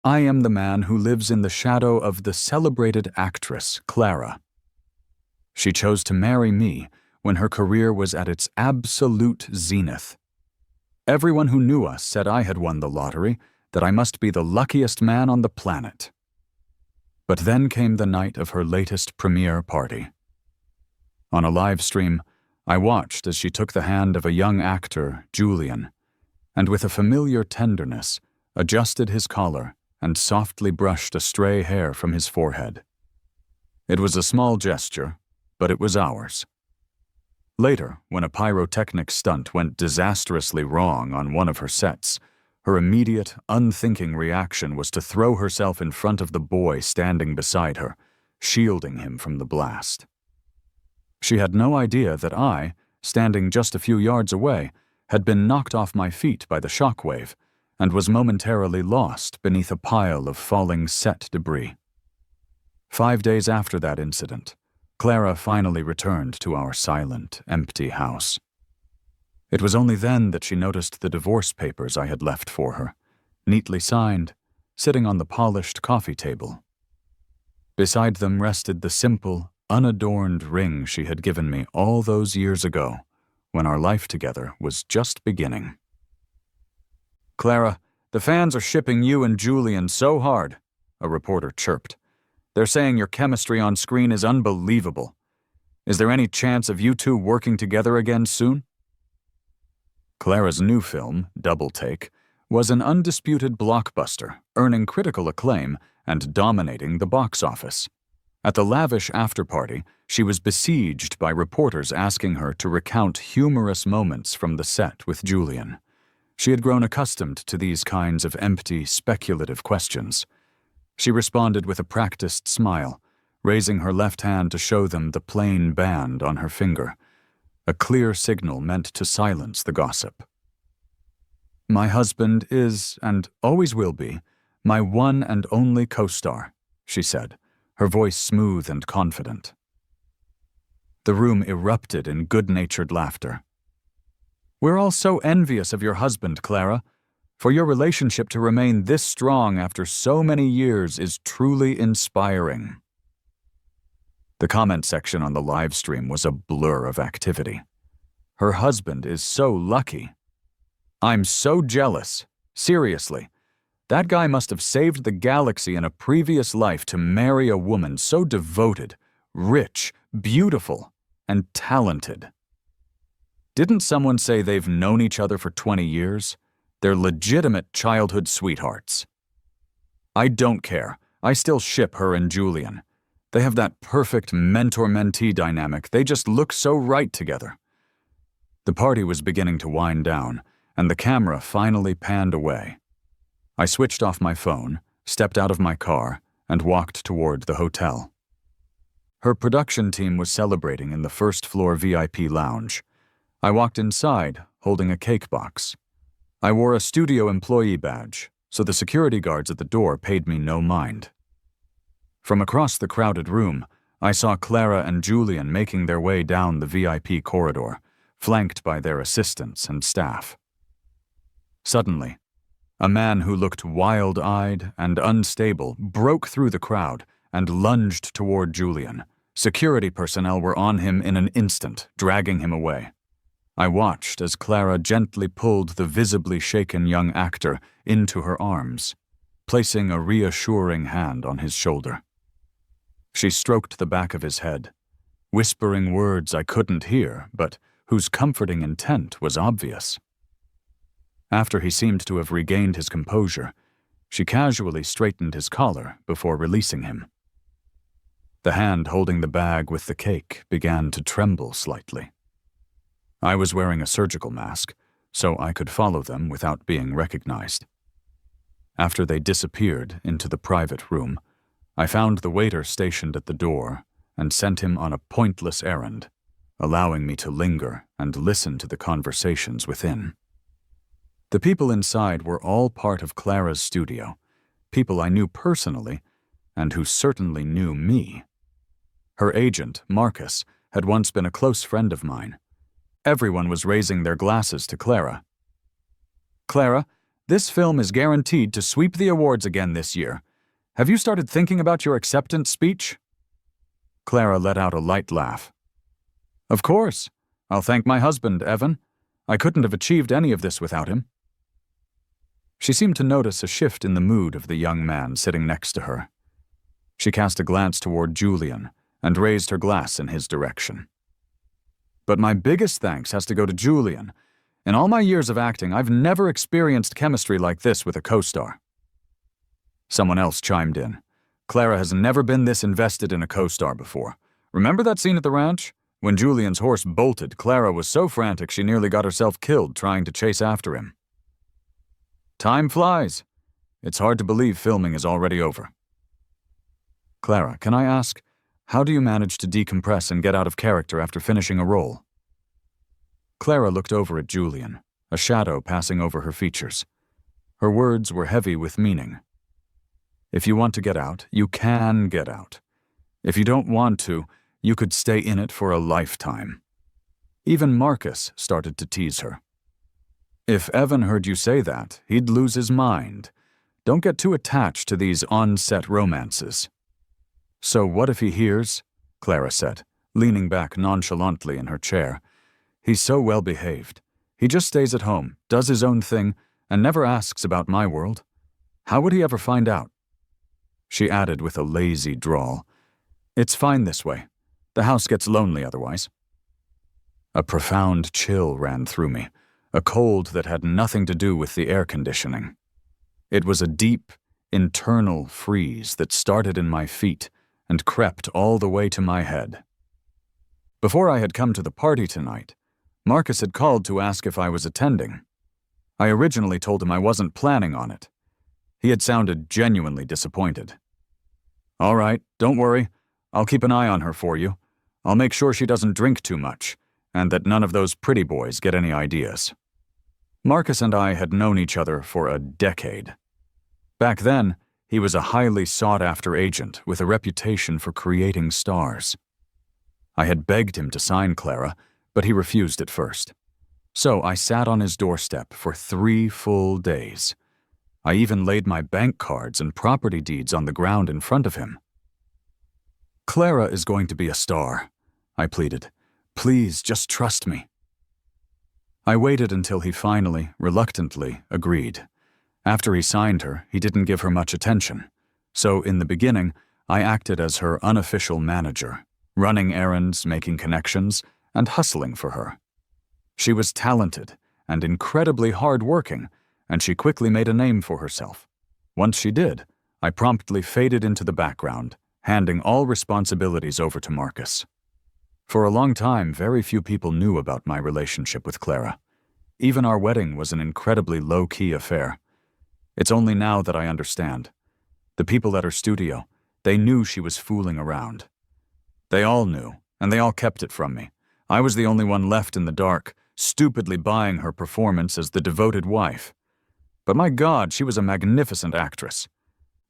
I am the man who lives in the shadow of the celebrated actress, Clara. She chose to marry me when her career was at its absolute zenith. Everyone who knew us said I had won the lottery, that I must be the luckiest man on the planet. But then came the night of her latest premiere party. On a live stream, I watched as she took the hand of a young actor, Julian, and with a familiar tenderness, adjusted his collar and softly brushed a stray hair from his forehead. It was a small gesture, but it was ours. Later, when a pyrotechnic stunt went disastrously wrong on one of her sets, her immediate, unthinking reaction was to throw herself in front of the boy standing beside her, shielding him from the blast. She had no idea that I, standing just a few yards away, had been knocked off my feet by the shockwave and was momentarily lost beneath a pile of falling set debris. 5 days after that incident, Clara finally returned to our silent, empty house. It was only then that she noticed the divorce papers I had left for her, neatly signed, sitting on the polished coffee table. Beside them rested the simple, unadorned ring she had given me all those years ago, when our life together was just beginning. "Clara, the fans are shipping you and Julian so hard," a reporter chirped. "They're saying your chemistry on screen is unbelievable. Is there any chance of you two working together again soon?" Clara's new film, Double Take, was an undisputed blockbuster, earning critical acclaim and dominating the box office. At the lavish after-party, she was besieged by reporters asking her to recount humorous moments from the set with Julian. She had grown accustomed to these kinds of empty, speculative questions. She responded with a practiced smile, raising her left hand to show them the plain band on her finger, a clear signal meant to silence the gossip. "My husband is, and always will be, my one and only co-star," she said, her voice smooth and confident. The room erupted in good-natured laughter. "We're all so envious of your husband, Clara. For your relationship to remain this strong after so many years is truly inspiring." The comment section on the live stream was a blur of activity. "Her husband is so lucky. I'm so jealous. Seriously. That guy must have saved the galaxy in a previous life to marry a woman so devoted, rich, beautiful, and talented. Didn't someone say they've known each other for 20 years? They're legitimate childhood sweethearts." "I don't care. I still ship her and Julian. They have that perfect mentor-mentee dynamic. They just look so right together." The party was beginning to wind down, and the camera finally panned away. I switched off my phone, stepped out of my car, and walked toward the hotel. Her production team was celebrating in the first-floor VIP lounge. I walked inside, holding a cake box. I wore a studio employee badge, so the security guards at the door paid me no mind. From across the crowded room, I saw Clara and Julian making their way down the VIP corridor, flanked by their assistants and staff. Suddenly, a man who looked wild-eyed and unstable broke through the crowd and lunged toward Julian. Security personnel were on him in an instant, dragging him away. I watched as Clara gently pulled the visibly shaken young actor into her arms, placing a reassuring hand on his shoulder. She stroked the back of his head, whispering words I couldn't hear, but whose comforting intent was obvious. After he seemed to have regained his composure, she casually straightened his collar before releasing him. The hand holding the bag with the cake began to tremble slightly. I was wearing a surgical mask, so I could follow them without being recognized. After they disappeared into the private room, I found the waiter stationed at the door and sent him on a pointless errand, allowing me to linger and listen to the conversations within. The people inside were all part of Clara's studio, people I knew personally and who certainly knew me. Her agent, Marcus, had once been a close friend of mine. Everyone was raising their glasses to Clara. "Clara, This film is guaranteed to sweep the awards again this year. Have you started thinking about your acceptance speech?" Clara let out a light laugh. "Of course. I'll thank my husband, Evan. I couldn't have achieved any of this without him." She seemed to notice a shift in the mood of the young man sitting next to her. She cast a glance toward Julian and raised her glass in his direction. "But my biggest thanks has to go to Julian. In all my years of acting, I've never experienced chemistry like this with a co-star." Someone else chimed in. "Clara has never been this invested in a co-star before. Remember that scene at the ranch? When Julian's horse bolted, Clara was so frantic she nearly got herself killed trying to chase after him." Time flies. It's hard to believe filming is already over. "Clara, can I ask, how do you manage to decompress and get out of character after finishing a role?" Clara looked over at Julian, a shadow passing over her features. Her words were heavy with meaning. "If you want to get out, you can get out. If you don't want to, you could stay in it for a lifetime." Even Marcus started to tease her. "If Evan heard you say that, he'd lose his mind. Don't get too attached to these on-set romances." "So what if he hears?" Clara said, leaning back nonchalantly in her chair. "He's so well-behaved. He just stays at home, does his own thing, and never asks about my world. How would he ever find out?" She added with a lazy drawl, "It's fine this way. The house gets lonely otherwise." A profound chill ran through me, a cold that had nothing to do with the air conditioning. It was a deep, internal freeze that started in my feet and crept all the way to my head. Before I had come to the party tonight, Marcus had called to ask if I was attending. I originally told him I wasn't planning on it. He had sounded genuinely disappointed. "All right, don't worry. I'll keep an eye on her for you. I'll make sure she doesn't drink too much, and that none of those pretty boys get any ideas." Marcus and I had known each other for a decade. Back then, he was a highly sought-after agent with a reputation for creating stars. I had begged him to sign Clara, but he refused at first. So I sat on his doorstep for 3 full days. I even laid my bank cards and property deeds on the ground in front of him. "Clara is going to be a star," I pleaded. "Please, just trust me." I waited until he finally, reluctantly, agreed. After he signed her, he didn't give her much attention. So in the beginning, I acted as her unofficial manager, running errands, making connections, and hustling for her. She was talented and incredibly hard-working, and she quickly made a name for herself. Once she did, I promptly faded into the background, handing all responsibilities over to Marcus. For a long time, very few people knew about my relationship with Clara. Even our wedding was an incredibly low-key affair. It's only now that I understand. The people at her studio, they knew she was fooling around. They all knew, and they all kept it from me. I was the only one left in the dark, stupidly buying her performance as the devoted wife. But my God, she was a magnificent actress.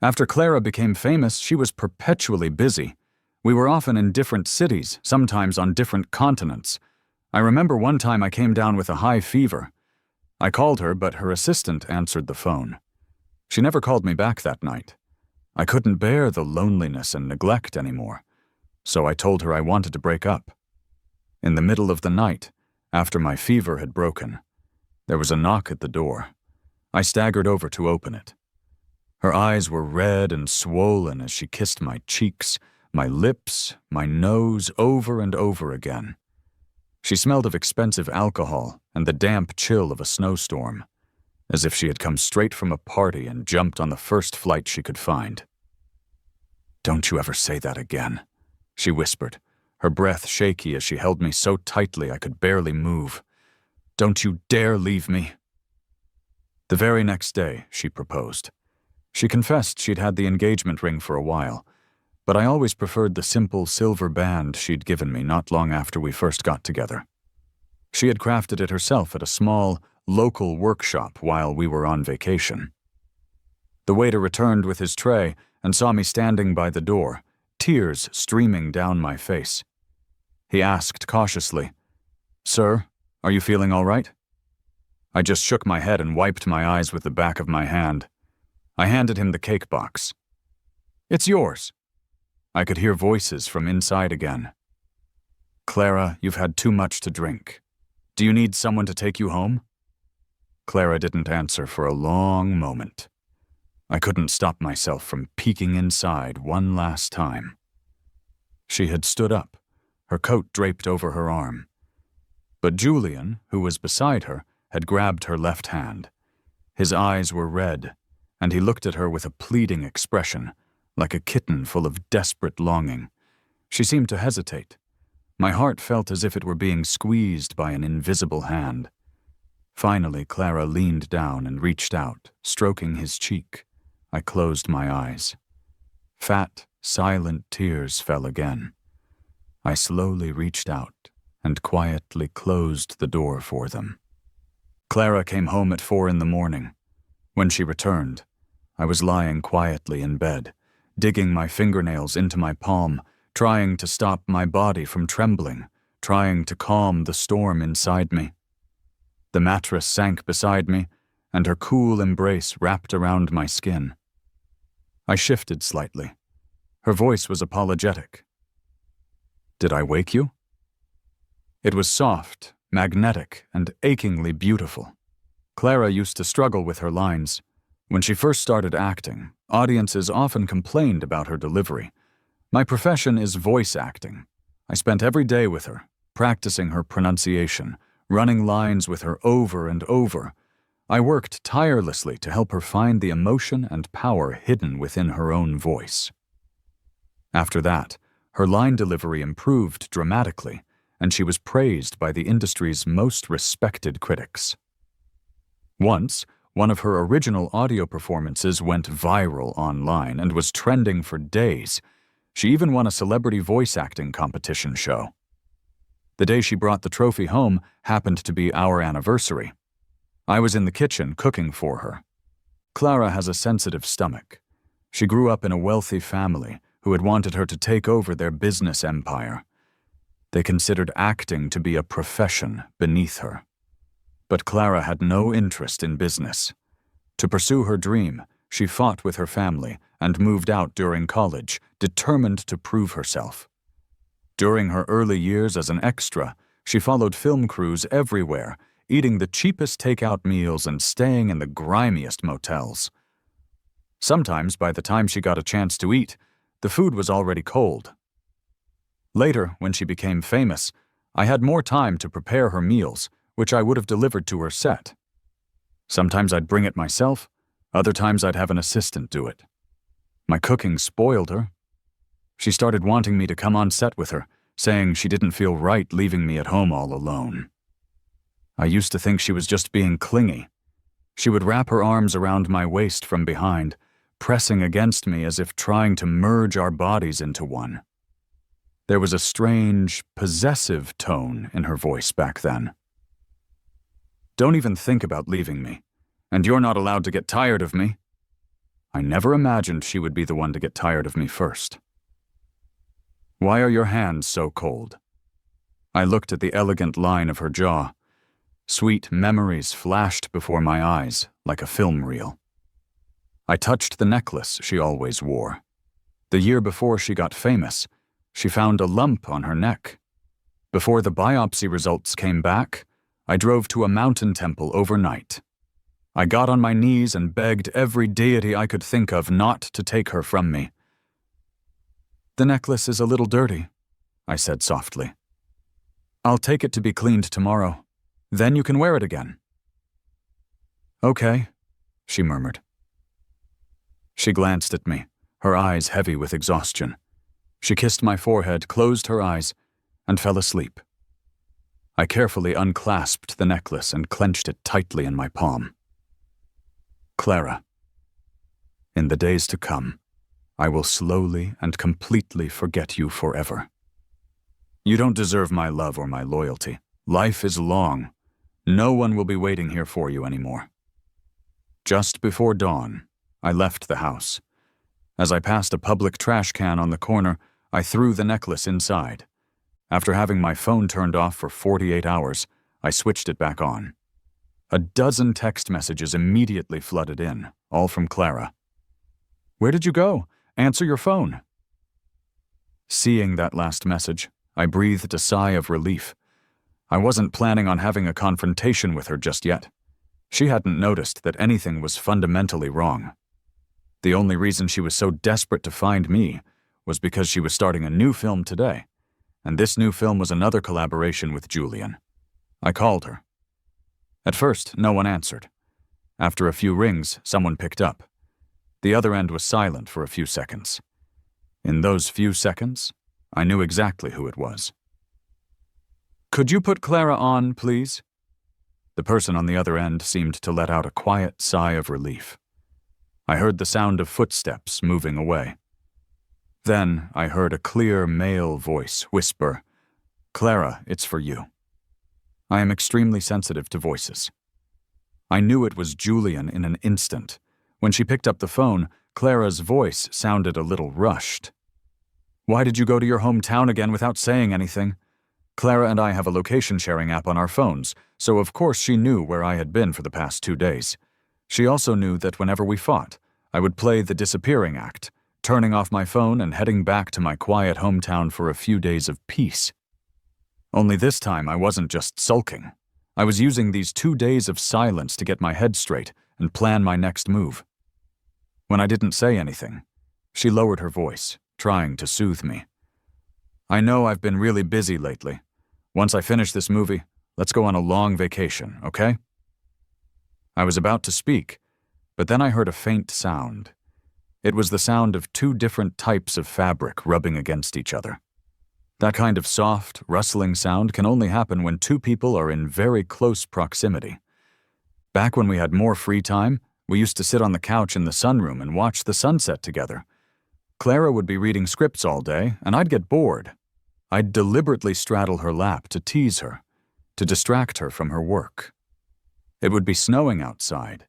After Clara became famous, she was perpetually busy. We were often in different cities, sometimes on different continents. I remember one time I came down with a high fever. I called her, but her assistant answered the phone. She never called me back that night. I couldn't bear the loneliness and neglect anymore, so I told her I wanted to break up. In the middle of the night, after my fever had broken, there was a knock at the door. I staggered over to open it. Her eyes were red and swollen as she kissed my cheeks, my lips, my nose over and over again. She smelled of expensive alcohol and the damp chill of a snowstorm, as if she had come straight from a party and jumped on the first flight she could find. "Don't you ever say that again," she whispered, her breath shaky as she held me so tightly I could barely move. "Don't you dare leave me." The very next day, she proposed. She confessed she'd had the engagement ring for a while, but I always preferred the simple silver band she'd given me not long after we first got together. She had crafted it herself at a small, local workshop while we were on vacation. The waiter returned with his tray and saw me standing by the door, tears streaming down my face. He asked cautiously, "Sir, are you feeling all right?" I just shook my head and wiped my eyes with the back of my hand. I handed him the cake box. "It's yours." I could hear voices from inside again. "Clara, you've had too much to drink. Do you need someone to take you home?" Clara didn't answer for a long moment. I couldn't stop myself from peeking inside one last time. She had stood up, her coat draped over her arm. But Julian, who was beside her, had grabbed her left hand. His eyes were red, and he looked at her with a pleading expression, like a kitten full of desperate longing. She seemed to hesitate. My heart felt as if it were being squeezed by an invisible hand. Finally, Clara leaned down and reached out, stroking his cheek. I closed my eyes. Fat, silent tears fell again. I slowly reached out and quietly closed the door for them. Clara came home at 4 a.m. When she returned, I was lying quietly in bed, digging my fingernails into my palm, trying to stop my body from trembling, trying to calm the storm inside me. The mattress sank beside me, and her cool embrace wrapped around my skin. I shifted slightly. Her voice was apologetic. "Did I wake you?" It was soft, magnetic, and achingly beautiful. Clara used to struggle with her lines. When she first started acting, audiences often complained about her delivery. My profession is voice acting. I spent every day with her, practicing her pronunciation, running lines with her over and over. I worked tirelessly to help her find the emotion and power hidden within her own voice. After that, her line delivery improved dramatically, and she was praised by the industry's most respected critics. Once, one of her original audio performances went viral online and was trending for days. She even won a celebrity voice acting competition show. The day she brought the trophy home happened to be our anniversary. I was in the kitchen cooking for her. Clara has a sensitive stomach. She grew up in a wealthy family who had wanted her to take over their business empire. They considered acting to be a profession beneath her. But Clara had no interest in business. To pursue her dream, she fought with her family and moved out during college, determined to prove herself. During her early years as an extra, she followed film crews everywhere, eating the cheapest takeout meals and staying in the grimiest motels. Sometimes, by the time she got a chance to eat, the food was already cold. Later, when she became famous, I had more time to prepare her meals, which I would have delivered to her set. Sometimes I'd bring it myself, other times I'd have an assistant do it. My cooking spoiled her. She started wanting me to come on set with her, saying she didn't feel right leaving me at home all alone. I used to think she was just being clingy. She would wrap her arms around my waist from behind, pressing against me as if trying to merge our bodies into one. There was a strange, possessive tone in her voice back then. "Don't even think about leaving me, and you're not allowed to get tired of me." I never imagined she would be the one to get tired of me first. "Why are your hands so cold?" I looked at the elegant line of her jaw. Sweet memories flashed before my eyes like a film reel. I touched the necklace she always wore. The year before she got famous, she found a lump on her neck. Before the biopsy results came back, I drove to a mountain temple overnight. I got on my knees and begged every deity I could think of not to take her from me. "The necklace is a little dirty," I said softly. "I'll take it to be cleaned tomorrow. Then you can wear it again." "Okay," she murmured. She glanced at me, her eyes heavy with exhaustion. She kissed my forehead, closed her eyes, and fell asleep. I carefully unclasped the necklace and clenched it tightly in my palm. "Clara, in the days to come, I will slowly and completely forget you forever. You don't deserve my love or my loyalty. Life is long. No one will be waiting here for you anymore." Just before dawn, I left the house. As I passed a public trash can on the corner, I threw the necklace inside. After having my phone turned off for 48 hours, I switched it back on. A dozen text messages immediately flooded in, all from Clara. "Where did you go? Answer your phone." Seeing that last message, I breathed a sigh of relief. I wasn't planning on having a confrontation with her just yet. She hadn't noticed that anything was fundamentally wrong. The only reason she was so desperate to find me was because she was starting a new film today, and this new film was another collaboration with Julian. I called her. At first, no one answered. After a few rings, someone picked up. The other end was silent for a few seconds. In those few seconds, I knew exactly who it was. "Could you put Clara on, please?" The person on the other end seemed to let out a quiet sigh of relief. I heard the sound of footsteps moving away. Then I heard a clear male voice whisper, "Clara, it's for you." I am extremely sensitive to voices. I knew it was Julian in an instant. When she picked up the phone, Clara's voice sounded a little rushed. "Why did you go to your hometown again without saying anything?" Clara and I have a location-sharing app on our phones, so of course she knew where I had been for the past 2 days. She also knew that whenever we fought, I would play the disappearing act, turning off my phone and heading back to my quiet hometown for a few days of peace. Only this time I wasn't just sulking. I was using these 2 days of silence to get my head straight and plan my next move. When I didn't say anything, she lowered her voice, trying to soothe me. "I know I've been really busy lately. Once I finish this movie, let's go on a long vacation, okay?" I was about to speak, but then I heard a faint sound. It was the sound of 2 different types of fabric rubbing against each other. That kind of soft, rustling sound can only happen when 2 people are in very close proximity. Back when we had more free time, we used to sit on the couch in the sunroom and watch the sunset together. Clara would be reading scripts all day, and I'd get bored. I'd deliberately straddle her lap to tease her, to distract her from her work. It would be snowing outside,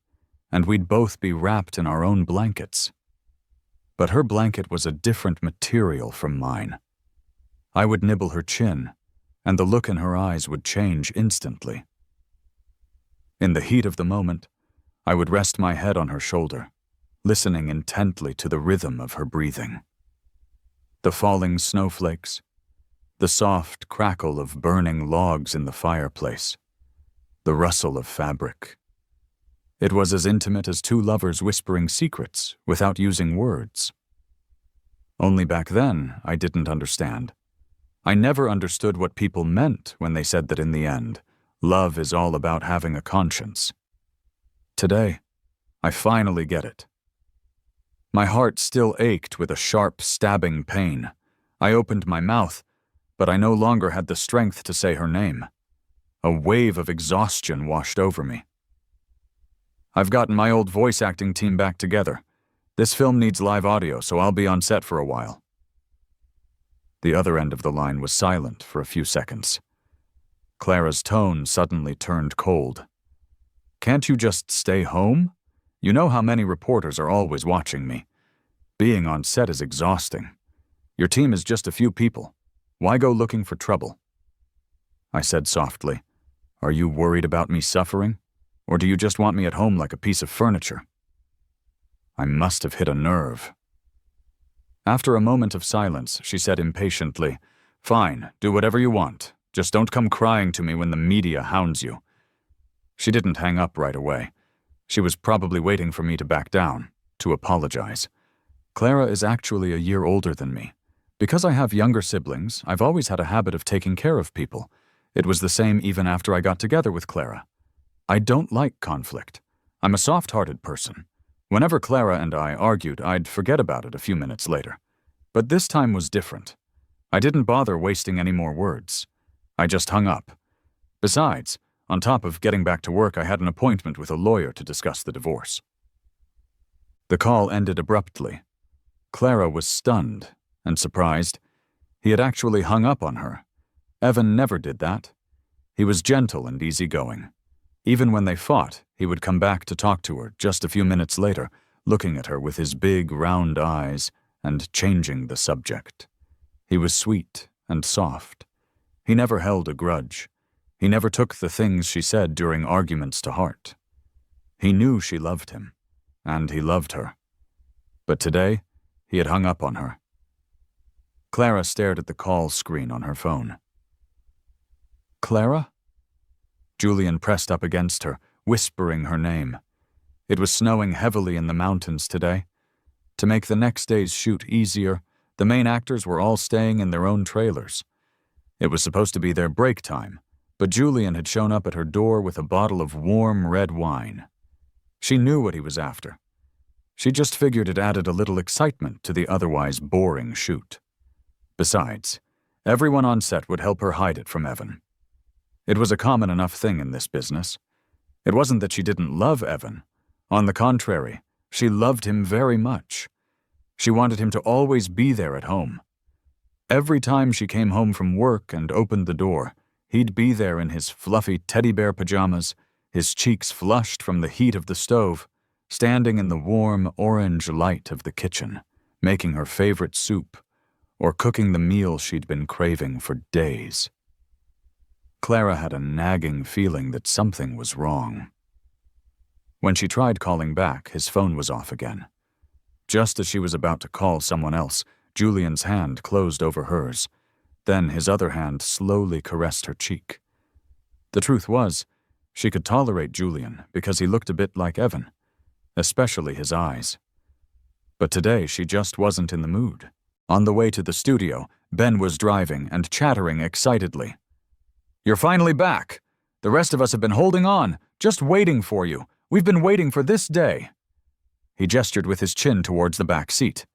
and we'd both be wrapped in our own blankets. But her blanket was a different material from mine. I would nibble her chin, and the look in her eyes would change instantly. In the heat of the moment, I would rest my head on her shoulder, listening intently to the rhythm of her breathing. The falling snowflakes, the soft crackle of burning logs in the fireplace, the rustle of fabric. It was as intimate as 2 lovers whispering secrets without using words. Only back then, I didn't understand. I never understood what people meant when they said that in the end, love is all about having a conscience. Today, I finally get it. My heart still ached with a sharp, stabbing pain. I opened my mouth, but I no longer had the strength to say her name. A wave of exhaustion washed over me. "I've gotten my old voice acting team back together. This film needs live audio, so I'll be on set for a while." The other end of the line was silent for a few seconds. Clara's tone suddenly turned cold. "Can't you just stay home? You know how many reporters are always watching me. Being on set is exhausting. Your team is just a few people. Why go looking for trouble?" I said softly, "Are you worried about me suffering? Or do you just want me at home like a piece of furniture?" I must have hit a nerve. After a moment of silence, she said impatiently, "Fine, do whatever you want. Just don't come crying to me when the media hounds you." She didn't hang up right away. She was probably waiting for me to back down, to apologize. Clara is actually a year older than me. Because I have younger siblings, I've always had a habit of taking care of people. It was the same even after I got together with Clara. I don't like conflict. I'm a soft-hearted person. Whenever Clara and I argued, I'd forget about it a few minutes later. But this time was different. I didn't bother wasting any more words. I just hung up. Besides, on top of getting back to work, I had an appointment with a lawyer to discuss the divorce. The call ended abruptly. Clara was stunned and surprised. He had actually hung up on her. Evan never did that. He was gentle and easygoing. Even when they fought, he would come back to talk to her just a few minutes later, looking at her with his big, round eyes and changing the subject. He was sweet and soft. He never held a grudge. He never took the things she said during arguments to heart. He knew she loved him, and he loved her. But today, he had hung up on her. Clara stared at the call screen on her phone. Clara? Julian pressed up against her, whispering her name. It was snowing heavily in the mountains today. To make the next day's shoot easier, the main actors were all staying in their own trailers. It was supposed to be their break time, but Julian had shown up at her door with a bottle of warm red wine. She knew what he was after. She just figured it added a little excitement to the otherwise boring shoot. Besides, everyone on set would help her hide it from Evan. It was a common enough thing in this business. It wasn't that she didn't love Evan. On the contrary, she loved him very much. She wanted him to always be there at home. Every time she came home from work and opened the door, he'd be there in his fluffy teddy bear pajamas, his cheeks flushed from the heat of the stove, standing in the warm orange light of the kitchen, making her favorite soup, or cooking the meal she'd been craving for days. Clara had a nagging feeling that something was wrong. When she tried calling back, his phone was off again. Just as she was about to call someone else, Julian's hand closed over hers. Then his other hand slowly caressed her cheek. The truth was, she could tolerate Julian because he looked a bit like Evan, especially his eyes. But today she just wasn't in the mood. On the way to the studio, Ben was driving and chattering excitedly. "You're finally back. The rest of us have been holding on, just waiting for you. We've been waiting for this day." He gestured with his chin towards the back seat.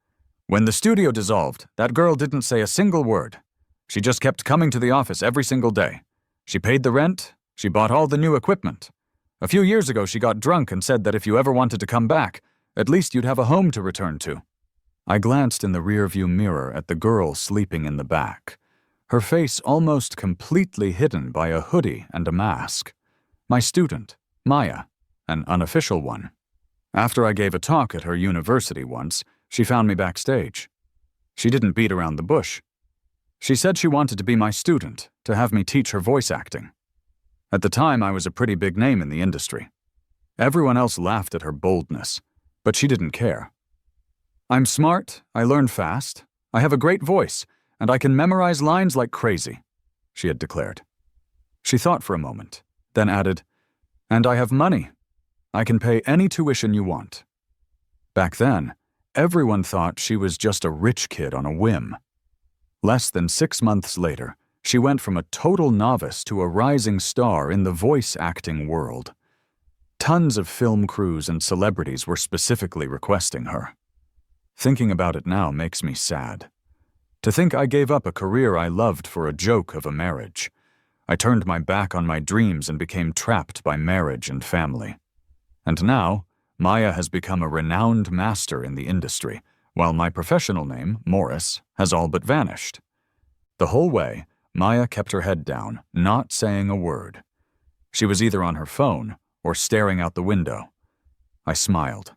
"When the studio dissolved, that girl didn't say a single word. She just kept coming to the office every single day. She paid the rent, she bought all the new equipment. A few years ago she got drunk and said that if you ever wanted to come back, at least you'd have a home to return to." I glanced in the rearview mirror at the girl sleeping in the back, her face almost completely hidden by a hoodie and a mask. My student, Maya, an unofficial one. After I gave a talk at her university once, she found me backstage. She didn't beat around the bush. She said she wanted to be my student, to have me teach her voice acting. At the time, I was a pretty big name in the industry. Everyone else laughed at her boldness, but she didn't care. "I'm smart, I learn fast, I have a great voice, and I can memorize lines like crazy," she had declared. She thought for a moment, then added, "And I have money. I can pay any tuition you want." Back then, everyone thought she was just a rich kid on a whim. Less than 6 months later, she went from a total novice to a rising star in the voice acting world. Tons of film crews and celebrities were specifically requesting her. Thinking about it now makes me sad. To think I gave up a career I loved for a joke of a marriage. I turned my back on my dreams and became trapped by marriage and family. And now, Maya has become a renowned master in the industry, while my professional name, Morris, has all but vanished. The whole way, Maya kept her head down, not saying a word. She was either on her phone or staring out the window. I smiled.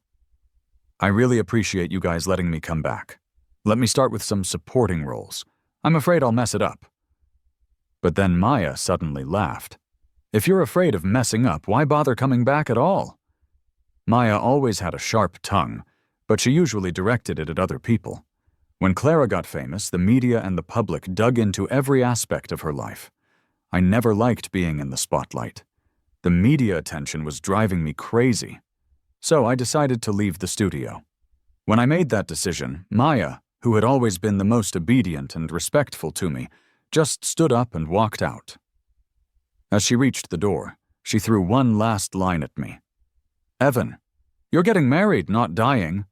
"I really appreciate you guys letting me come back. Let me start with some supporting roles. I'm afraid I'll mess it up." But then Maya suddenly laughed. "If you're afraid of messing up, why bother coming back at all?" Maya always had a sharp tongue, but she usually directed it at other people. When Clara got famous, the media and the public dug into every aspect of her life. I never liked being in the spotlight. The media attention was driving me crazy. So I decided to leave the studio. When I made that decision, Maya, who had always been the most obedient and respectful to me, just stood up and walked out. As she reached the door, she threw one last line at me. "Evan, you're getting married, not dying.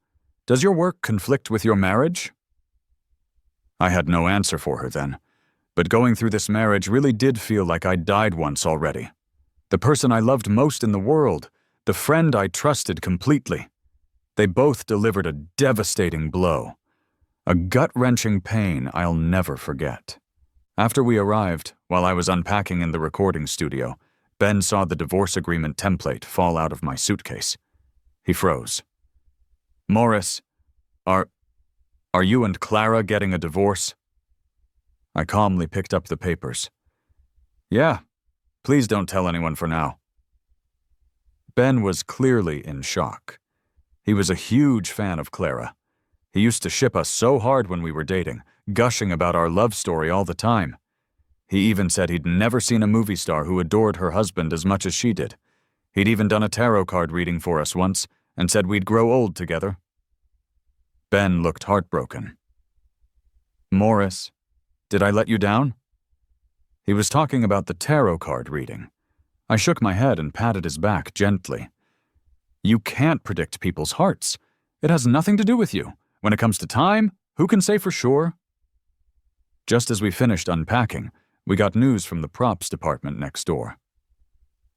Does your work conflict with your marriage?" I had no answer for her then, but going through this marriage really did feel like I'd died once already. The person I loved most in the world, the friend I trusted completely. They both delivered a devastating blow. A gut-wrenching pain I'll never forget. After we arrived, while I was unpacking in the recording studio, Ben saw the divorce agreement template fall out of my suitcase. He froze. "Morris, are you and Clara getting a divorce?" I calmly picked up the papers. "Yeah, Please don't tell anyone for now." Ben was clearly in shock. He was a huge fan of Clara. He used to ship us so hard when we were dating, gushing about our love story all the time. He even said he'd never seen a movie star who adored her husband as much as she did. He'd even done a tarot card reading for us once and said we'd grow old together. Ben looked heartbroken. "Morris, did I let you down?" He was talking about the tarot card reading. I shook my head and patted his back gently. "You can't predict people's hearts. It has nothing to do with you. When it comes to time, who can say for sure?" Just as we finished unpacking, we got news from the props department next door.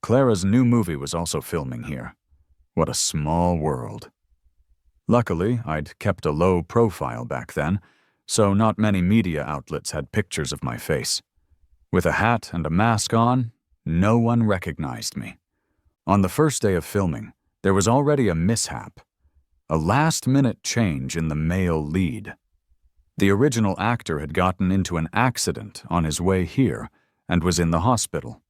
Clara's new movie was also filming here. What a small world. Luckily, I'd kept a low profile back then, so not many media outlets had pictures of my face. With a hat and a mask on, no one recognized me. On the first day of filming, there was already a mishap. A last-minute change in the male lead. The original actor had gotten into an accident on his way here and was in the hospital.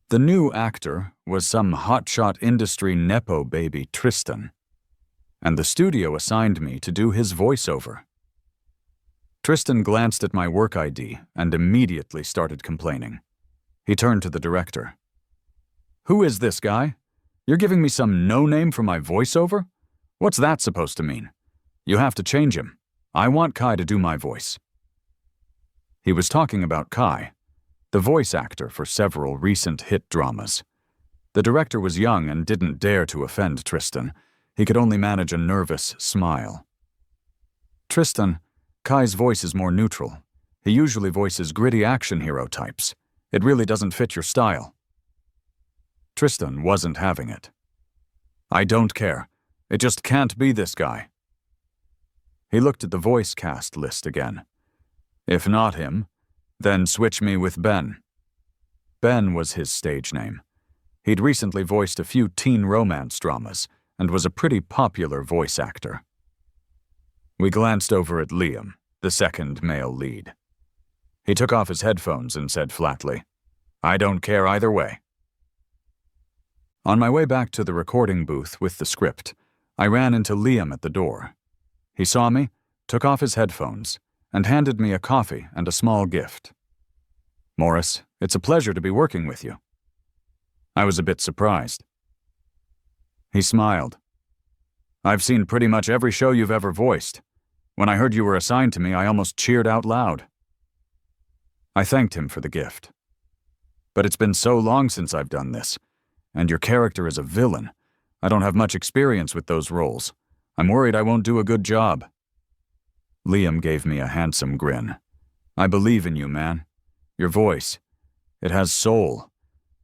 The new actor was some hotshot industry nepo baby Tristan, and the studio assigned me to do his voiceover. Tristan glanced at my work ID and immediately started complaining. He turned to the director. "Who is this guy? You're giving me some no-name for my voiceover? What's that supposed to mean? You have to change him. I want Kai to do my voice." He was talking about Kai, the voice actor for several recent hit dramas. The director was young and didn't dare to offend Tristan. He could only manage a nervous smile. "Tristan, Kai's voice is more neutral. He usually voices gritty action hero types. It really doesn't fit your style." Tristan wasn't having it. "I don't care. It just can't be this guy." He looked at the voice cast list again. "If not him, then switch me with Ben." Ben was his stage name. He'd recently voiced a few teen romance dramas and was a pretty popular voice actor. We glanced over at Liam, the second male lead. He took off his headphones and said flatly, "I don't care either way." On my way back to the recording booth with the script, I ran into Liam at the door. He saw me, took off his headphones, and handed me a coffee and a small gift. "Morris, it's a pleasure to be working with you." I was a bit surprised. He smiled. "I've seen pretty much every show you've ever voiced. When I heard you were assigned to me, I almost cheered out loud." I thanked him for the gift. "But it's been so long since I've done this, and your character is a villain. I don't have much experience with those roles. I'm worried I won't do a good job." Liam gave me a handsome grin. "I believe in you, man. Your voice, it has soul.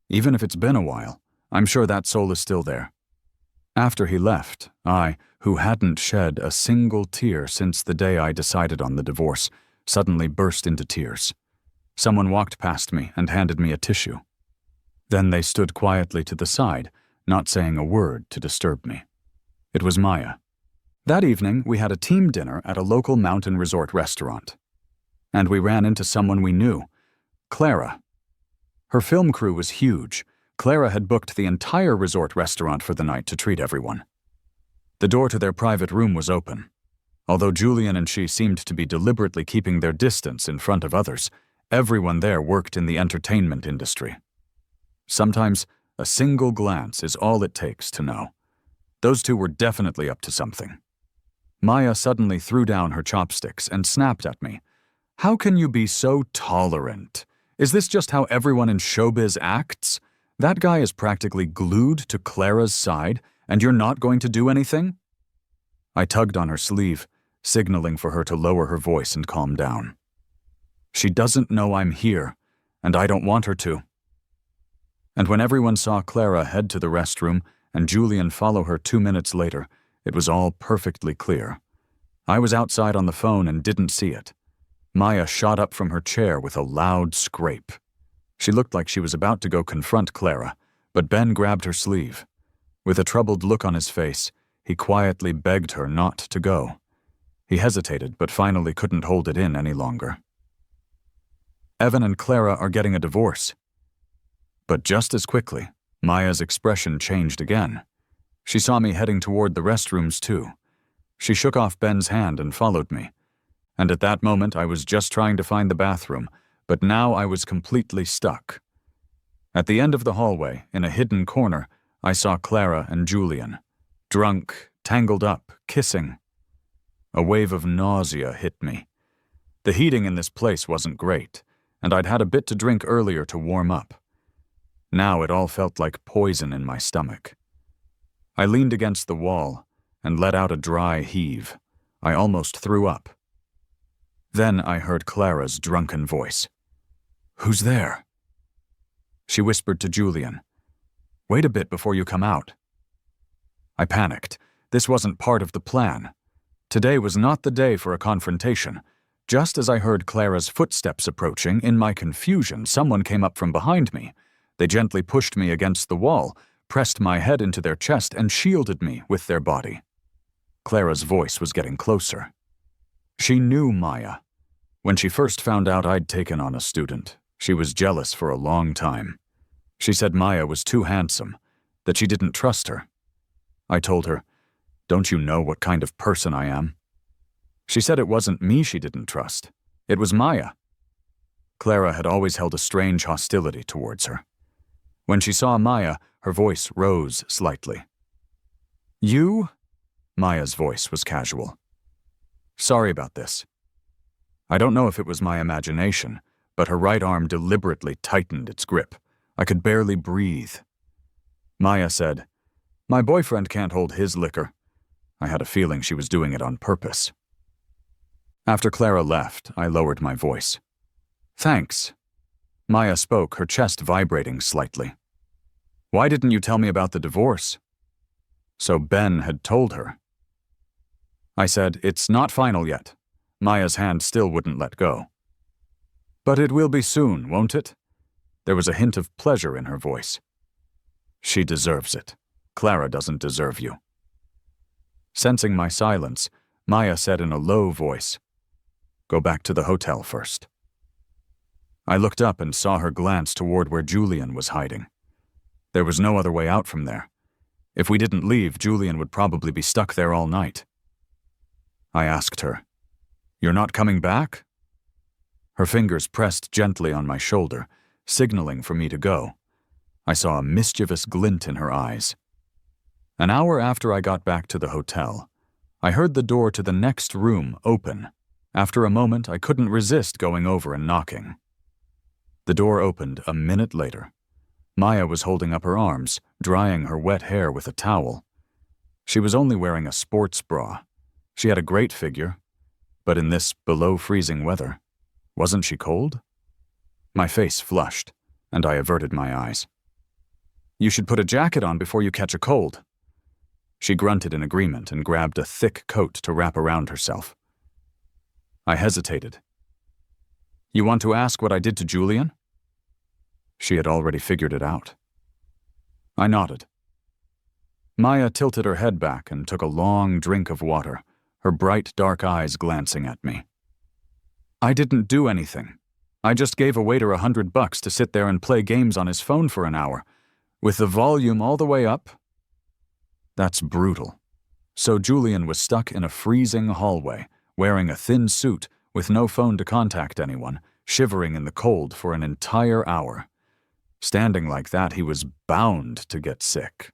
Even if it's been a while, I'm sure that soul is still there." After he left, I, who hadn't shed a single tear since the day I decided on the divorce, suddenly burst into tears. Someone walked past me and handed me a tissue. Then they stood quietly to the side, not saying a word to disturb me. It was Maya. That evening, we had a team dinner at a local mountain resort restaurant. And we ran into someone we knew, Clara. Her film crew was huge. Clara had booked the entire resort restaurant for the night to treat everyone. The door to their private room was open. Although Julian and she seemed to be deliberately keeping their distance in front of others, everyone there worked in the entertainment industry. Sometimes, a single glance is all it takes to know. Those two were definitely up to something. Maya suddenly threw down her chopsticks and snapped at me. "How can you be so tolerant? Is this just how everyone in showbiz acts? That guy is practically glued to Clara's side, and you're not going to do anything?" I tugged on her sleeve, signaling for her to lower her voice and calm down. "She doesn't know I'm here, and I don't want her to." And when everyone saw Clara head to the restroom and Julian follow her 2 minutes later, it was all perfectly clear. I was outside on the phone and didn't see it. Maya shot up from her chair with a loud scrape. She looked like she was about to go confront Clara, but Ben grabbed her sleeve. With a troubled look on his face, he quietly begged her not to go. He hesitated, but finally couldn't hold it in any longer. "Evan and Clara are getting a divorce." But just as quickly, Maya's expression changed again. She saw me heading toward the restrooms too. She shook off Ben's hand and followed me. And at that moment, I was just trying to find the bathroom, but now I was completely stuck. At the end of the hallway, in a hidden corner, I saw Clara and Julian. Drunk, tangled up, kissing. A wave of nausea hit me. The heating in this place wasn't great, and I'd had a bit to drink earlier to warm up. Now it all felt like poison in my stomach. I leaned against the wall and let out a dry heave. I almost threw up. Then I heard Clara's drunken voice. "Who's there?" She whispered to Julian, "Wait a bit before you come out." I panicked. This wasn't part of the plan. Today was not the day for a confrontation. Just as I heard Clara's footsteps approaching, in my confusion, someone came up from behind me. They gently pushed me against the wall, pressed my head into their chest, and shielded me with their body. Clara's voice was getting closer. She knew Maya. When she first found out I'd taken on a student, she was jealous for a long time. She said Maya was too handsome, that she didn't trust her. I told her, "Don't you know what kind of person I am?" She said it wasn't me she didn't trust. It was Maya. Clara had always held a strange hostility towards her. When she saw Maya, her voice rose slightly. "You?" Maya's voice was casual. "Sorry about this." I don't know if it was my imagination, but her right arm deliberately tightened its grip. I could barely breathe. Maya said, "My boyfriend can't hold his liquor." I had a feeling she was doing it on purpose. After Clara left, I lowered my voice. "Thanks." Maya spoke, her chest vibrating slightly. "Why didn't you tell me about the divorce?" So Ben had told her. I said, "It's not final yet." Maya's hand still wouldn't let go. "But it will be soon, won't it?" There was a hint of pleasure in her voice. "She deserves it. Clara doesn't deserve you." Sensing my silence, Maya said in a low voice, "Go back to the hotel first." I looked up and saw her glance toward where Julian was hiding. There was no other way out from there. If we didn't leave, Julian would probably be stuck there all night. I asked her, "You're not coming back?" Her fingers pressed gently on my shoulder, signaling for me to go. I saw a mischievous glint in her eyes. An hour after I got back to the hotel, I heard the door to the next room open. After a moment, I couldn't resist going over and knocking. The door opened a minute later. Maya was holding up her arms, drying her wet hair with a towel. She was only wearing a sports bra. She had a great figure, but in this below-freezing weather, wasn't she cold? My face flushed, and I averted my eyes. "You should put a jacket on before you catch a cold." She grunted in agreement and grabbed a thick coat to wrap around herself. I hesitated. "You want to ask what I did to Julian?" She had already figured it out. I nodded. Maya tilted her head back and took a long drink of water, her bright, dark eyes glancing at me. "I didn't do anything. I just gave a waiter $100 to sit there and play games on his phone for an hour, with the volume all the way up." That's brutal. So Julian was stuck in a freezing hallway, wearing a thin suit with no phone to contact anyone, shivering in the cold for an entire hour. Standing like that, he was bound to get sick.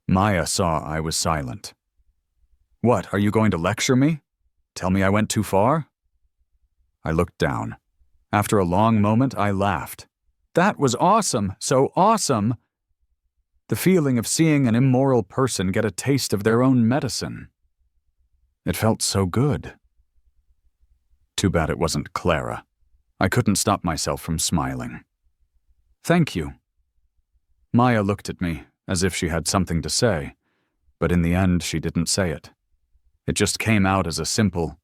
Maya saw I was silent. "What, are you going to lecture me? Tell me I went too far?" I looked down. After a long moment, I laughed. "That was awesome, so awesome!" The feeling of seeing an immoral person get a taste of their own medicine. It felt so good. Too bad it wasn't Clara. I couldn't stop myself from smiling. "Thank you." Maya looked at me as if she had something to say, but in the end she didn't say it. It just came out as a simple,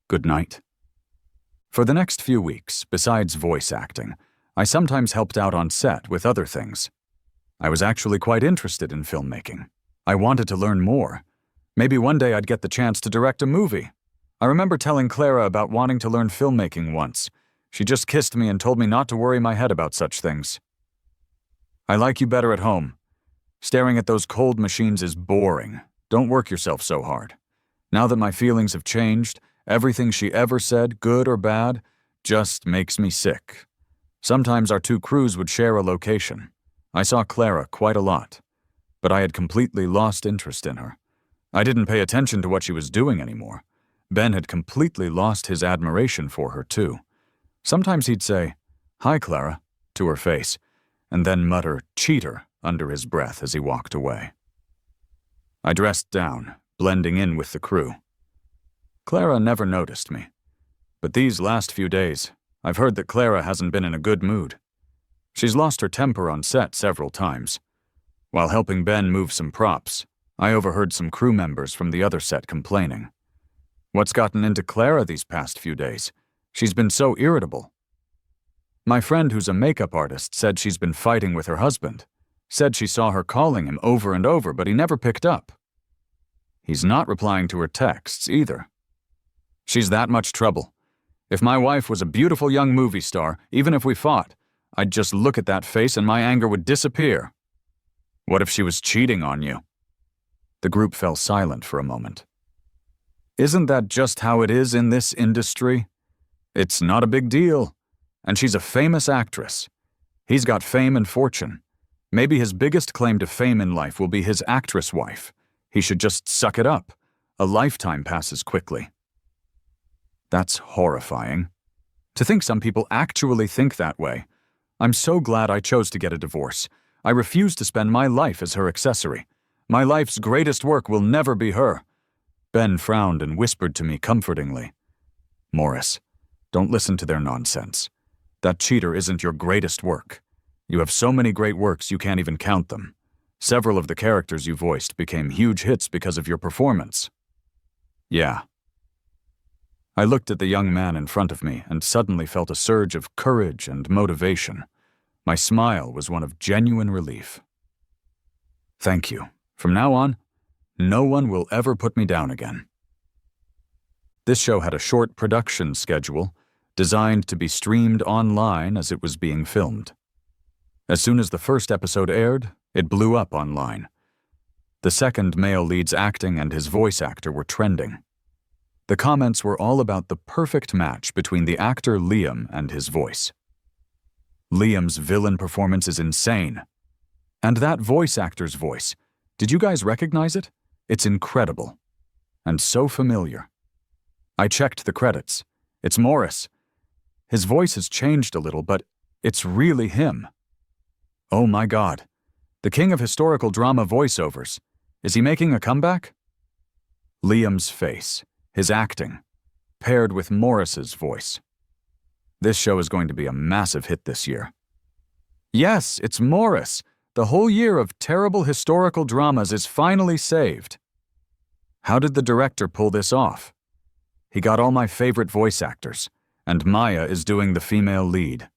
"Good night." For the next few weeks, besides voice acting, I sometimes helped out on set with other things. I was actually quite interested in filmmaking. I wanted to learn more. Maybe one day I'd get the chance to direct a movie. I remember telling Clara about wanting to learn filmmaking once. She just kissed me and told me not to worry my head about such things. I like you better at home. Staring at those cold machines is boring. Don't work yourself so hard. Now that my feelings have changed, everything she ever said, good or bad, just makes me sick. Sometimes our two crews would share a location. I saw Clara quite a lot, but I had completely lost interest in her. I didn't pay attention to what she was doing anymore. Ben had completely lost his admiration for her, too. Sometimes he'd say, "Hi, Clara," to her face, and then mutter, "Cheater," under his breath as he walked away. I dressed down, blending in with the crew. Clara never noticed me, but these last few days, I've heard that Clara hasn't been in a good mood. She's lost her temper on set several times. While helping Ben move some props, I overheard some crew members from the other set complaining. What's gotten into Clara these past few days? She's been so irritable. My friend who's a makeup artist said she's been fighting with her husband. Said she saw her calling him over and over, but he never picked up. He's not replying to her texts either. She's that much trouble. If my wife was a beautiful young movie star, even if we fought, I'd just look at that face and my anger would disappear. What if she was cheating on you? The group fell silent for a moment. Isn't that just how it is in this industry? It's not a big deal. And she's a famous actress. He's got fame and fortune. Maybe his biggest claim to fame in life will be his actress wife. He should just suck it up. A lifetime passes quickly. That's horrifying. To think some people actually think that way. I'm so glad I chose to get a divorce. I refuse to spend my life as her accessory. My life's greatest work will never be her. Ben frowned and whispered to me comfortingly. Morris, don't listen to their nonsense. That cheater isn't your greatest work. You have so many great works you can't even count them. Several of the characters you voiced became huge hits because of your performance. Yeah. I looked at the young man in front of me and suddenly felt a surge of courage and motivation. My smile was one of genuine relief. Thank you. From now on, no one will ever put me down again. This show had a short production schedule, designed to be streamed online as it was being filmed. As soon as the first episode aired, it blew up online. The second male lead's acting and his voice actor were trending. The comments were all about the perfect match between the actor Liam and his voice. Liam's villain performance is insane. And that voice actor's voice, did you guys recognize it? It's incredible. And so familiar. I checked the credits. It's Morris. His voice has changed a little, but it's really him. Oh my God. The king of historical drama voiceovers. Is he making a comeback? Liam's face, his acting, paired with Morris's voice. This show is going to be a massive hit this year. Yes, it's Morris. The whole year of terrible historical dramas is finally saved. How did the director pull this off? He got all my favorite voice actors, and Maya is doing the female lead.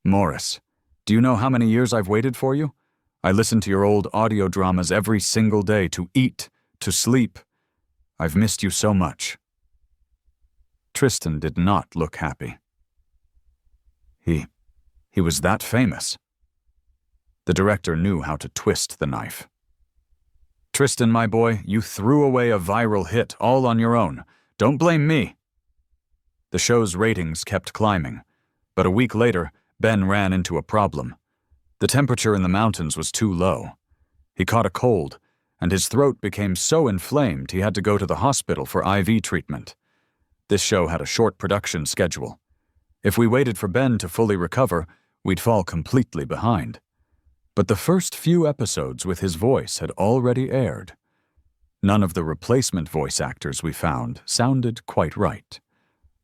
Morris, do you know how many years I've waited for you? I listen to your old audio dramas every single day to eat, to sleep. I've missed you so much. Tristan did not look happy. He was that famous. The director knew how to twist the knife. Tristan, my boy, you threw away a viral hit all on your own. Don't blame me. The show's ratings kept climbing, but a week later, Ben ran into a problem. The temperature in the mountains was too low. He caught a cold, and his throat became so inflamed he had to go to the hospital for IV treatment. This show had a short production schedule. If we waited for Ben to fully recover, we'd fall completely behind. But the first few episodes with his voice had already aired. None of the replacement voice actors we found sounded quite right.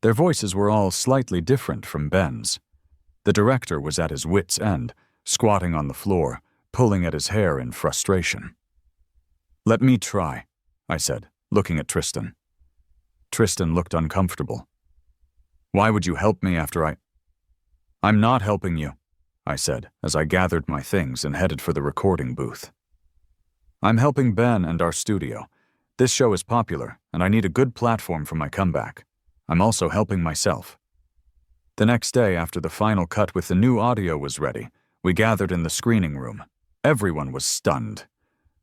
Their voices were all slightly different from Ben's. The director was at his wit's end, squatting on the floor, pulling at his hair in frustration. Let me try, I said, looking at Tristan. Tristan looked uncomfortable. Why would you help me after I'm not helping you, I said as I gathered my things and headed for the recording booth. I'm helping Ben and our studio. This show is popular, and I need a good platform for my comeback. I'm also helping myself. The next day, after the final cut with the new audio was ready, We gathered in the screening room. Everyone was stunned.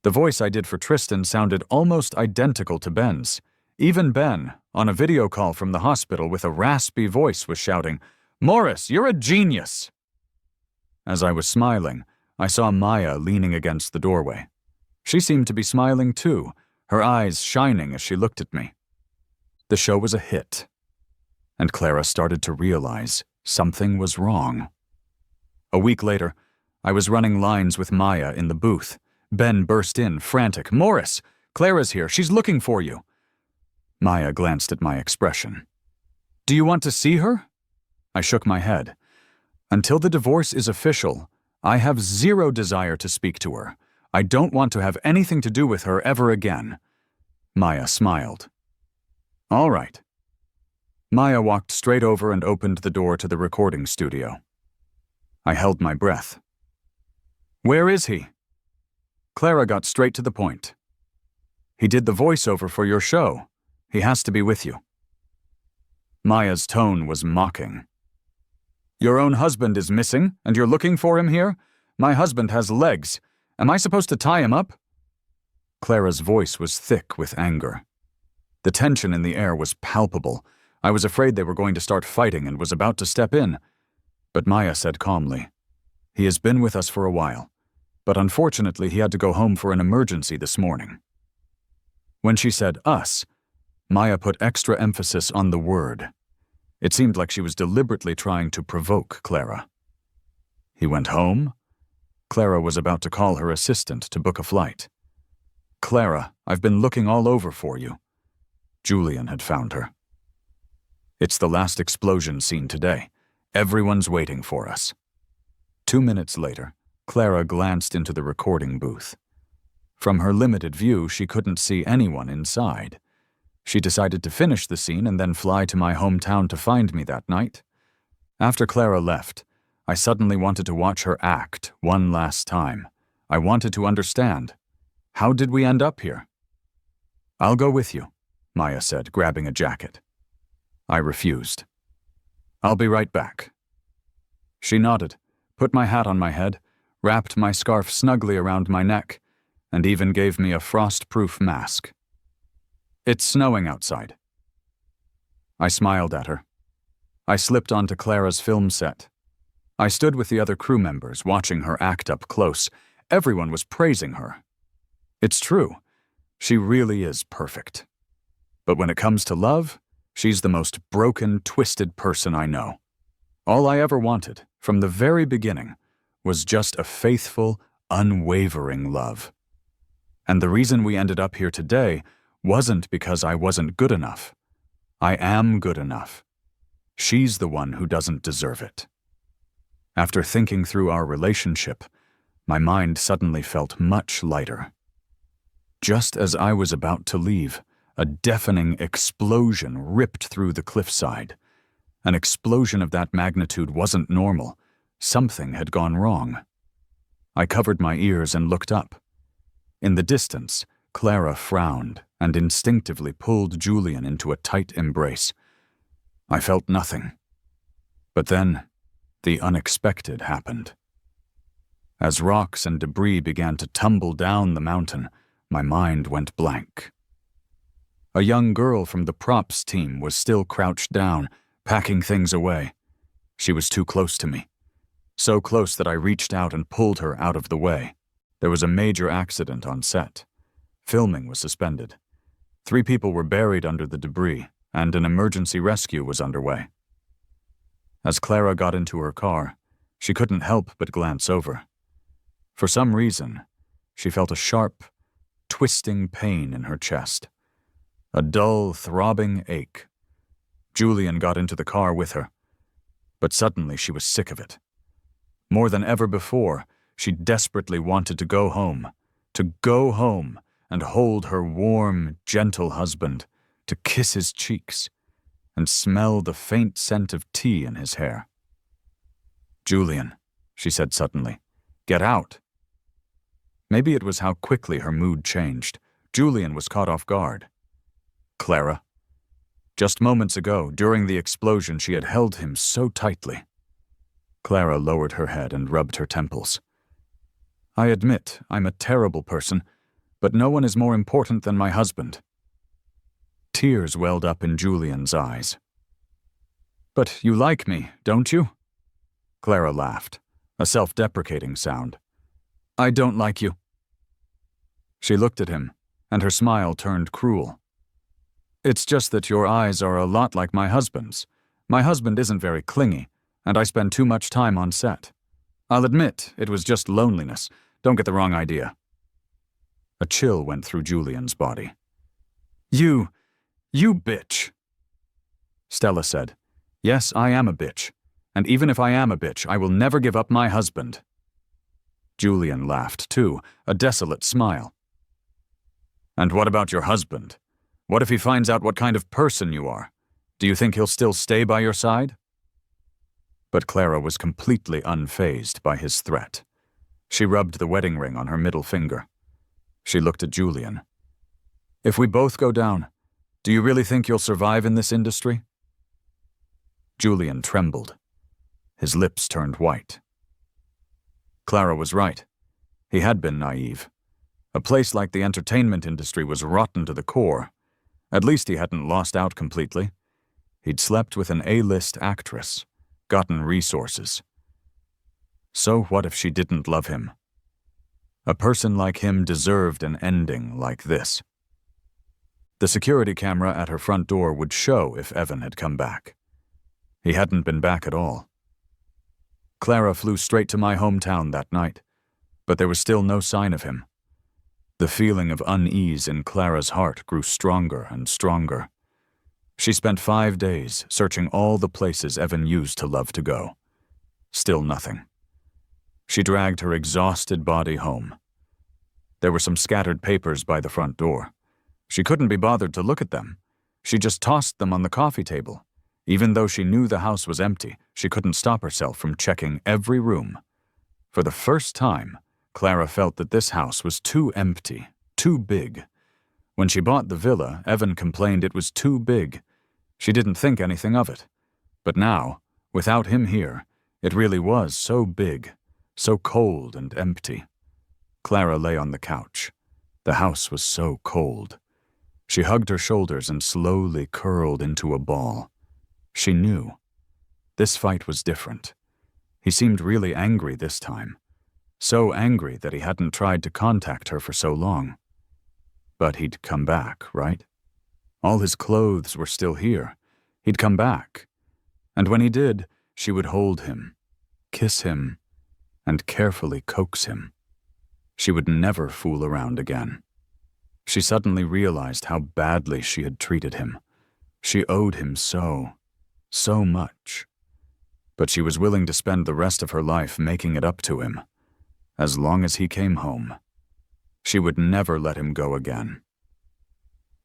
The voice I did for Tristan sounded almost identical to Ben's. Even Ben, on a video call from the hospital with a raspy voice, was shouting, "Morris, you're a genius!" As I was smiling, I saw Maya leaning against the doorway. She seemed to be smiling too, her eyes shining as she looked at me. The show was a hit, and Clara started to realize something was wrong. A week later, I was running lines with Maya in the booth. Ben burst in, frantic. "Morris, Clara's here. She's looking for you." Maya glanced at my expression. "Do you want to see her?" I shook my head. "Until the divorce is official, I have zero desire to speak to her. I don't want to have anything to do with her ever again." Maya smiled. "All right." Maya walked straight over and opened the door to the recording studio. I held my breath. "Where is he?" Clara got straight to the point. "He did the voiceover for your show. He has to be with you." Maya's tone was mocking. "Your own husband is missing, and you're looking for him here? My husband has legs. Am I supposed to tie him up?" Clara's voice was thick with anger. The tension in the air was palpable. I was afraid they were going to start fighting and was about to step in. But Maya said calmly, "He has been with us for a while, but unfortunately he had to go home for an emergency this morning." When she said us, Maya put extra emphasis on the word. It seemed like she was deliberately trying to provoke Clara. "He went home?" Clara was about to call her assistant to book a flight. "Clara, I've been looking all over for you." Julian had found her. "It's the last explosion scene today. Everyone's waiting for us." 2 minutes later, Clara glanced into the recording booth. From her limited view, she couldn't see anyone inside. She decided to finish the scene and then fly to my hometown to find me that night. After Clara left, I suddenly wanted to watch her act one last time. I wanted to understand. How did we end up here? "I'll go with you," Maya said, grabbing a jacket. I refused. "I'll be right back." She nodded, put my hat on my head, wrapped my scarf snugly around my neck, and even gave me a frost-proof mask. "It's snowing outside." I smiled at her. I slipped onto Clara's film set. I stood with the other crew members, watching her act up close. Everyone was praising her. It's true. She really is perfect. But when it comes to love, she's the most broken, twisted person I know. All I ever wanted, from the very beginning, was just a faithful, unwavering love. And the reason we ended up here today wasn't because I wasn't good enough. I am good enough. She's the one who doesn't deserve it. After thinking through our relationship, my mind suddenly felt much lighter. Just as I was about to leave, a deafening explosion ripped through the cliffside. An explosion of that magnitude wasn't normal. Something had gone wrong. I covered my ears and looked up. In the distance, Clara frowned and instinctively pulled Julian into a tight embrace. I felt nothing. But then, the unexpected happened. As rocks and debris began to tumble down the mountain, my mind went blank. A young girl from the props team was still crouched down, packing things away. She was too close to me. So close that I reached out and pulled her out of the way. There was a major accident on set. Filming was suspended. 3 people were buried under the debris, and an emergency rescue was underway. As Clara got into her car, she couldn't help but glance over. For some reason, she felt a sharp, twisting pain in her chest. A dull, throbbing ache. Julian got into the car with her, but suddenly she was sick of it. More than ever before, she desperately wanted to go home and hold her warm, gentle husband, to kiss his cheeks, and smell the faint scent of tea in his hair. "Julian," she said suddenly, "get out." Maybe it was how quickly her mood changed. Julian was caught off guard. "Clara." Just moments ago, during the explosion, she had held him so tightly. Clara lowered her head and rubbed her temples. I admit I'm a terrible person, but no one is more important than my husband. Tears welled up in Julian's eyes. But you like me, don't you? Clara laughed, a self-deprecating sound. I don't like you. She looked at him, and her smile turned cruel. It's just that your eyes are a lot like my husband's. My husband isn't very clingy, and I spend too much time on set. I'll admit it was just loneliness. Don't get the wrong idea. A chill went through Julian's body. You bitch. Stella said, Yes, I am a bitch. And even if I am a bitch, I will never give up my husband. Julian laughed too, a desolate smile. And what about your husband? What if he finds out what kind of person you are? Do you think he'll still stay by your side? But Clara was completely unfazed by his threat. She rubbed the wedding ring on her middle finger. She looked at Julian. If we both go down, do you really think you'll survive in this industry? Julian trembled. His lips turned white. Clara was right. He had been naive. A place like the entertainment industry was rotten to the core. At least he hadn't lost out completely. He'd slept with an A-list actress, gotten resources. So what if she didn't love him? A person like him deserved an ending like this. The security camera at her front door would show if Evan had come back. He hadn't been back at all. Clara flew straight to my hometown that night, but there was still no sign of him. The feeling of unease in Clara's heart grew stronger and stronger. She spent 5 days searching all the places Evan used to love to go. Still nothing. She dragged her exhausted body home. There were some scattered papers by the front door. She couldn't be bothered to look at them. She just tossed them on the coffee table. Even though she knew the house was empty, she couldn't stop herself from checking every room. For the first time, Clara felt that this house was too empty, too big. When she bought the villa, Evan complained it was too big. She didn't think anything of it. But now, without him here, it really was so big, so cold and empty. Clara lay on the couch. The house was so cold. She hugged her shoulders and slowly curled into a ball. She knew. This fight was different. He seemed really angry this time. So angry that he hadn't tried to contact her for so long. But he'd come back, right? All his clothes were still here. He'd come back. And when he did, she would hold him, kiss him, and carefully coax him. She would never fool around again. She suddenly realized how badly she had treated him. She owed him so much. But she was willing to spend the rest of her life making it up to him. As long as he came home. She would never let him go again.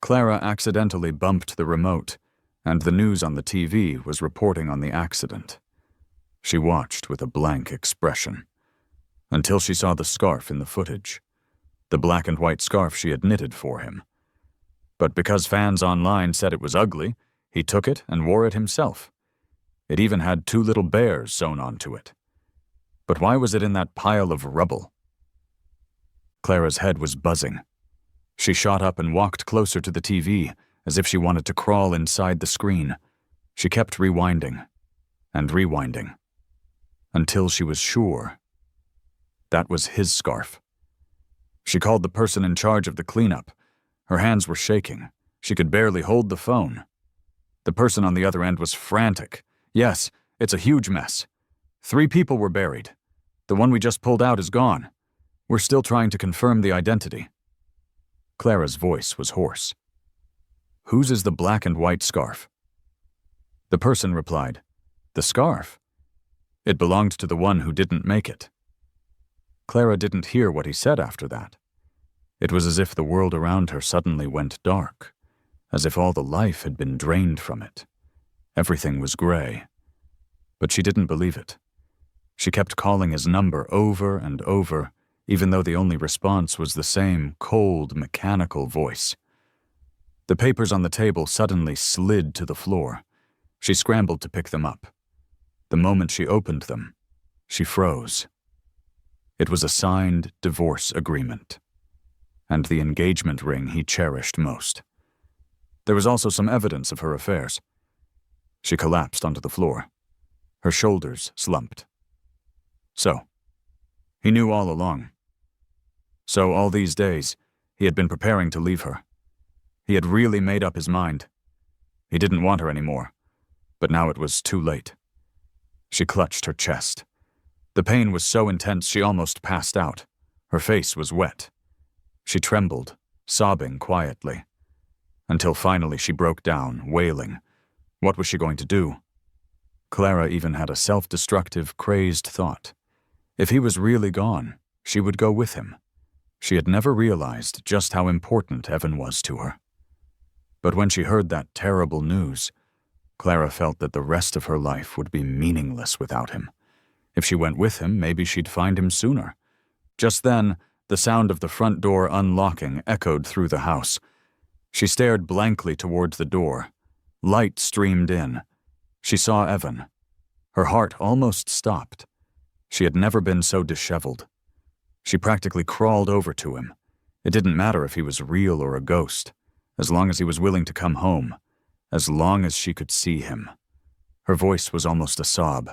Clara accidentally bumped the remote, and the news on the TV was reporting on the accident. She watched with a blank expression, until she saw the scarf in the footage, the black and white scarf she had knitted for him. But because fans online said it was ugly, he took it and wore it himself. It even had 2 little bears sewn onto it. But why was it in that pile of rubble? Clara's head was buzzing. She shot up and walked closer to the TV, as if she wanted to crawl inside the screen. She kept rewinding and rewinding, until she was sure. That was his scarf. She called the person in charge of the cleanup. Her hands were shaking. She could barely hold the phone. The person on the other end was frantic. Yes, it's a huge mess. 3 people were buried. The one we just pulled out is gone. We're still trying to confirm the identity. Clara's voice was hoarse. Whose is the black and white scarf? The person replied, The scarf? It belonged to the one who didn't make it. Clara didn't hear what he said after that. It was as if the world around her suddenly went dark, as if all the life had been drained from it. Everything was gray. But she didn't believe it. She kept calling his number over and over, even though the only response was the same cold, mechanical voice. The papers on the table suddenly slid to the floor. She scrambled to pick them up. The moment she opened them, she froze. It was a signed divorce agreement, and the engagement ring he cherished most. There was also some evidence of her affairs. She collapsed onto the floor. Her shoulders slumped. So, he knew all along. So all these days, he had been preparing to leave her. He had really made up his mind. He didn't want her anymore, but now it was too late. She clutched her chest. The pain was so intense she almost passed out. Her face was wet. She trembled, sobbing quietly, until finally she broke down, wailing. What was she going to do? Clara even had a self-destructive, crazed thought. If he was really gone, she would go with him. She had never realized just how important Evan was to her. But when she heard that terrible news, Clara felt that the rest of her life would be meaningless without him. If she went with him, maybe she'd find him sooner. Just then, the sound of the front door unlocking echoed through the house. She stared blankly towards the door. Light streamed in. She saw Evan. Her heart almost stopped. She had never been so disheveled. She practically crawled over to him. It didn't matter if he was real or a ghost, as long as he was willing to come home, as long as she could see him. Her voice was almost a sob.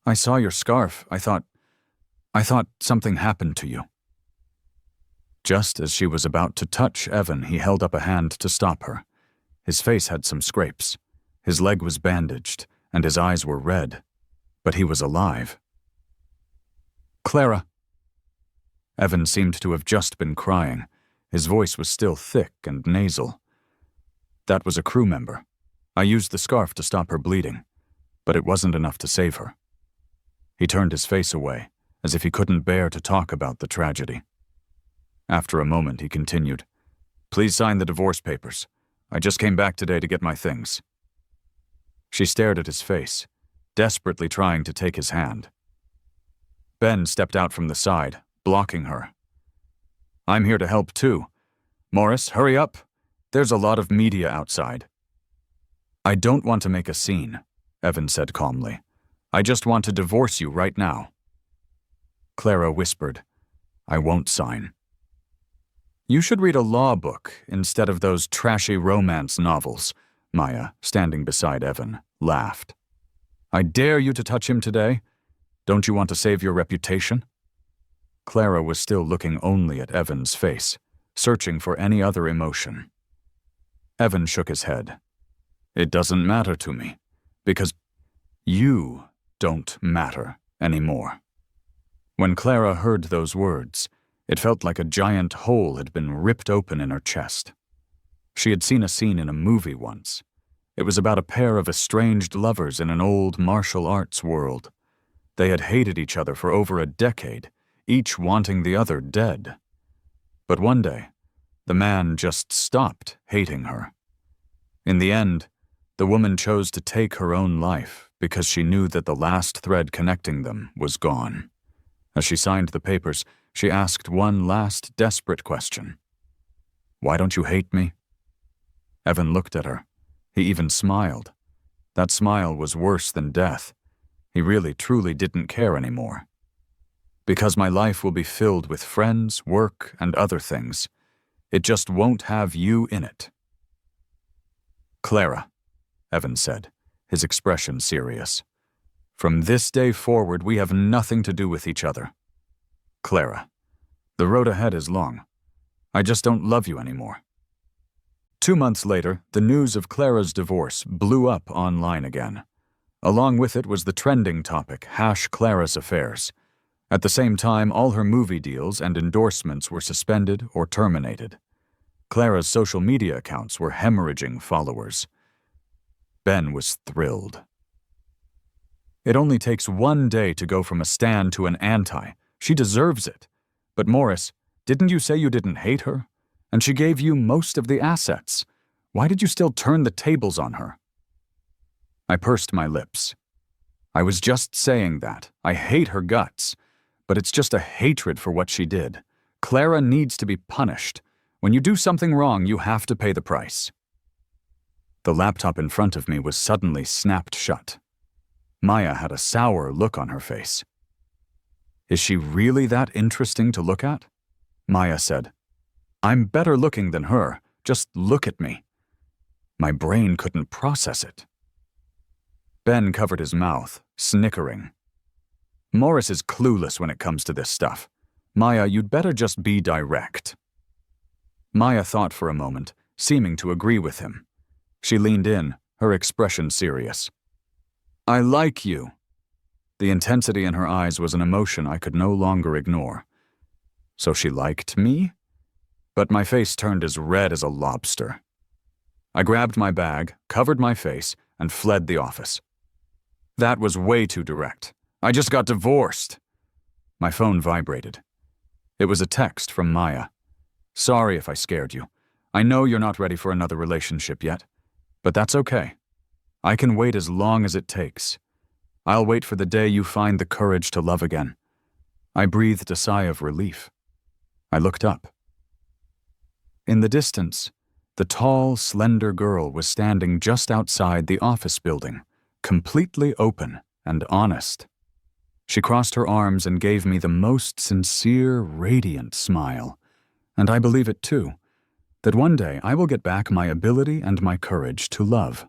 "I saw your scarf. I thought something happened to you." Just as she was about to touch Evan, he held up a hand to stop her. His face had some scrapes. His leg was bandaged, and his eyes were red. But he was alive. "Clara." Evan seemed to have just been crying. His voice was still thick and nasal. "That was a crew member. I used the scarf to stop her bleeding, but it wasn't enough to save her." He turned his face away, as if he couldn't bear to talk about the tragedy. After a moment, he continued, "Please sign the divorce papers. I just came back today to get my things." She stared at his face, desperately trying to take his hand. Ben stepped out from the side, blocking her. "I'm here to help too. Morris, hurry up. There's a lot of media outside." "I don't want to make a scene," Evan said calmly. "I just want to divorce you right now." Clara whispered, "I won't sign." "You should read a law book instead of those trashy romance novels," Maya, standing beside Evan, laughed. "I dare you to touch him today? Don't you want to save your reputation?" Clara was still looking only at Evan's face, searching for any other emotion. Evan shook his head. "It doesn't matter to me, because you don't matter anymore." When Clara heard those words, it felt like a giant hole had been ripped open in her chest. She had seen a scene in a movie once. It was about a pair of estranged lovers in an old martial arts world. They had hated each other for over a decade, each wanting the other dead. But one day, the man just stopped hating her. In the end, the woman chose to take her own life because she knew that the last thread connecting them was gone. As she signed the papers, she asked one last desperate question. "Why don't you hate me?" Evan looked at her. He even smiled. That smile was worse than death. He really, truly didn't care anymore. "Because my life will be filled with friends, work, and other things. It just won't have you in it." "Clara," Evan said, his expression serious. "From this day forward, we have nothing to do with each other. Clara, the road ahead is long. I just don't love you anymore." 2 months later, the news of Clara's divorce blew up online again. Along with it was the trending topic, #Clara's affairs. At the same time, all her movie deals and endorsements were suspended or terminated. Clara's social media accounts were hemorrhaging followers. Ben was thrilled. "It only takes one day to go from a stan to an anti. She deserves it. But Morris, didn't you say you didn't hate her? And she gave you most of the assets. Why did you still turn the tables on her?" I pursed my lips. "I was just saying that. I hate her guts. But it's just a hatred for what she did. Clara needs to be punished. When you do something wrong, you have to pay the price." The laptop in front of me was suddenly snapped shut. Maya had a sour look on her face. Is she really that interesting to look at? Maya said. I'm better looking than her. Just look at me. My brain couldn't process it. Ben covered his mouth, snickering. Morris is clueless when it comes to this stuff. Maya, you'd better just be direct. Maya thought for a moment, seeming to agree with him. She leaned in, her expression serious. I like you. The intensity in her eyes was an emotion I could no longer ignore. So she liked me? But my face turned as red as a lobster. I grabbed my bag, covered my face, and fled the office. That was way too direct. I just got divorced. My phone vibrated. It was a text from Maya. Sorry if I scared you. I know you're not ready for another relationship yet, but that's okay. I can wait as long as it takes. I'll wait for the day you find the courage to love again. I breathed a sigh of relief. I looked up. In the distance, the tall, slender girl was standing just outside the office building, completely open and honest. She crossed her arms and gave me the most sincere, radiant smile. And I believe it too, that one day I will get back my ability and my courage to love.